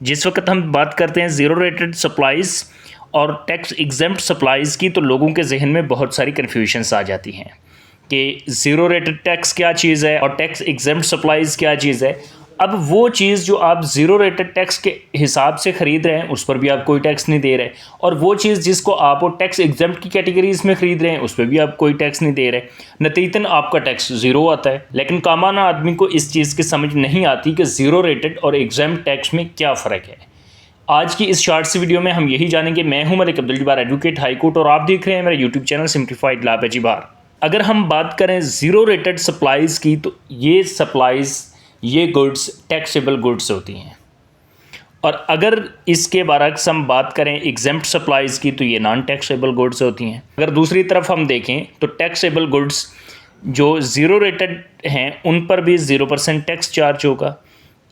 जिस वक्त हम बात करते हैं ज़ीरो रेटेड सप्लाईज़ और टैक्स एग्जेम्प्ट सप्लाईज़ की, तो लोगों के जहन में बहुत सारी कन्फ्यूजन्स आ जाती हैं कि ज़ीरो रेटेड टैक्स क्या चीज़ है और टैक्स एग्जेम्प्ट सप्लाईज़ क्या चीज़ है। अब वो चीज़ जो आप ज़ीरो रेटेड टैक्स के हिसाब से ख़रीद रहे हैं उस पर भी आप कोई टैक्स नहीं दे रहे, और वो चीज़ जिसको आप वो टैक्स एग्जेम्प्ट की कैटेगरीज़ में ख़रीद रहे हैं उस पर भी आप कोई टैक्स नहीं दे रहे, नतीजतन आपका टैक्स ज़ीरो आता है। लेकिन कामाना आदमी को इस चीज़ की समझ नहीं आती कि ज़ीरो रेटेड और एग्जेम्प्ट टैक्स में क्या फ़र्क है। आज की इस शॉर्ट सी वीडियो में हम यही जानेंगे। मैं हूं Malik Abdul Jabbar, advocate high court, और आप देख रहे हैं मेरा YouTube channel Simplified Law by Bar. अगर हम बात करें ज़ीरो रेटेड सप्लाईज़ की, तो ये सप्लाईज़, ये गुड्स टैक्सेबल गुड्स होती हैं, और अगर इसके बरअक्स हम बात करें एग्जेम्प्ट सप्लाईज़ की, तो ये नॉन टैक्सेबल गुड्स होती हैं। अगर दूसरी तरफ हम देखें तो टैक्सेबल गुड्स जो ज़ीरो रेटेड हैं उन पर भी 0% टैक्स चार्ज होगा,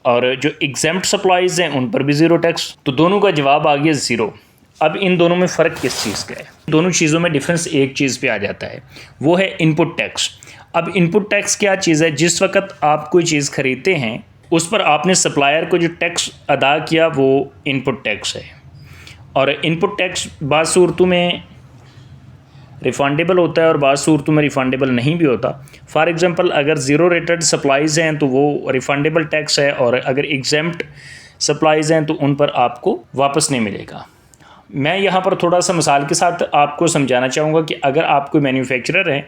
और जो एग्जेम्प्ट सप्लाईज़ हैं उन पर भी ज़ीरो टैक्स। तो दोनों का जवाब आ गया ज़ीरो। अब इन दोनों में फ़र्क किस चीज़ का है? दोनों चीज़ों में डिफरेंस एक चीज़ पे आ जाता है, वो है इनपुट टैक्स। अब इनपुट टैक्स क्या चीज़ है? जिस वक्त आप कोई चीज़ ख़रीदते हैं उस पर आपने सप्लायर को जो टैक्स अदा किया वो इनपुट टैक्स है, और इनपुट टैक्स बाद सूरतों में रिफ़ंडेबल होता है और बाद सूरतों में रिफ़ंडेबल नहीं भी होता। फॉर एग्ज़ाम्पल, अगर ज़ीरो रेटेड सप्लाईज़ हैं तो वो रिफ़ंडेबल टैक्स है, और अगर एग्जेम्प्ट सप्लाईज़ हैं तो उन पर आपको वापस नहीं मिलेगा। मैं यहाँ पर थोड़ा सा मिसाल के साथ आपको समझाना चाहूँगा कि अगर आप कोई मैन्युफैक्चरर हैं,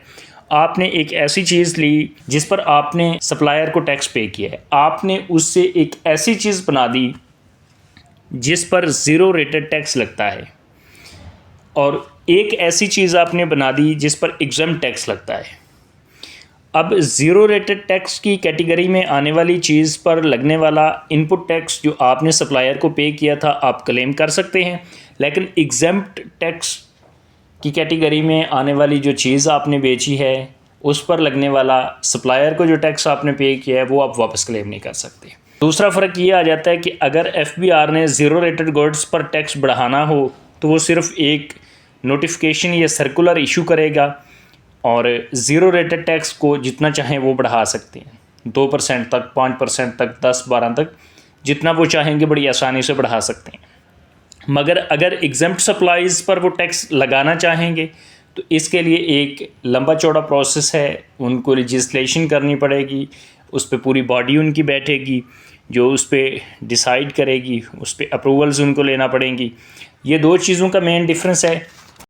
आपने एक ऐसी चीज़ ली जिस पर आपने सप्लायर को टैक्स पे किया है, आपने उससे एक ऐसी चीज़ बना दी जिस पर ज़ीरो रेटेड टैक्स लगता है, और एक ऐसी चीज़ आपने बना दी जिस पर एग्जेम्प्ट टैक्स लगता है। अब ज़ीरो रेटेड टैक्स की कैटेगरी में आने वाली चीज़ पर लगने वाला इनपुट टैक्स जो आपने सप्लायर को पे किया था आप क्लेम कर सकते हैं, लेकिन एग्जेम्प्ट टैक्स की कैटेगरी में आने वाली जो चीज़ आपने बेची है उस पर लगने वाला सप्लायर को जो टैक्स आपने पे किया है वो आप वापस क्लेम नहीं कर सकते। दूसरा फ़र्क ये आ जाता है कि अगर FBR ने ज़ीरो रेटेड गुड्स पर टैक्स बढ़ाना हो तो वो सिर्फ़ एक नोटिफिकेशन या सर्कुलर इशू करेगा, और ज़ीरो रेटेड टैक्स को जितना चाहें वो बढ़ा सकते हैं, 2% तक, 5% तक, 10-12 तक, जितना वो चाहेंगे बड़ी आसानी से बढ़ा सकते हैं। मगर अगर एग्जेम्प्ट सप्लाईज़ पर वो टैक्स लगाना चाहेंगे तो इसके लिए एक लंबा चौड़ा प्रोसेस है, उनको लेजिस्लेशन करनी पड़ेगी, उस पर पूरी बॉडी उनकी बैठेगी जो उस पर डिसाइड करेगी, उस पर अप्रूवल्स उनको लेना पड़ेंगी। ये दो चीज़ों का मेन डिफरेंस है।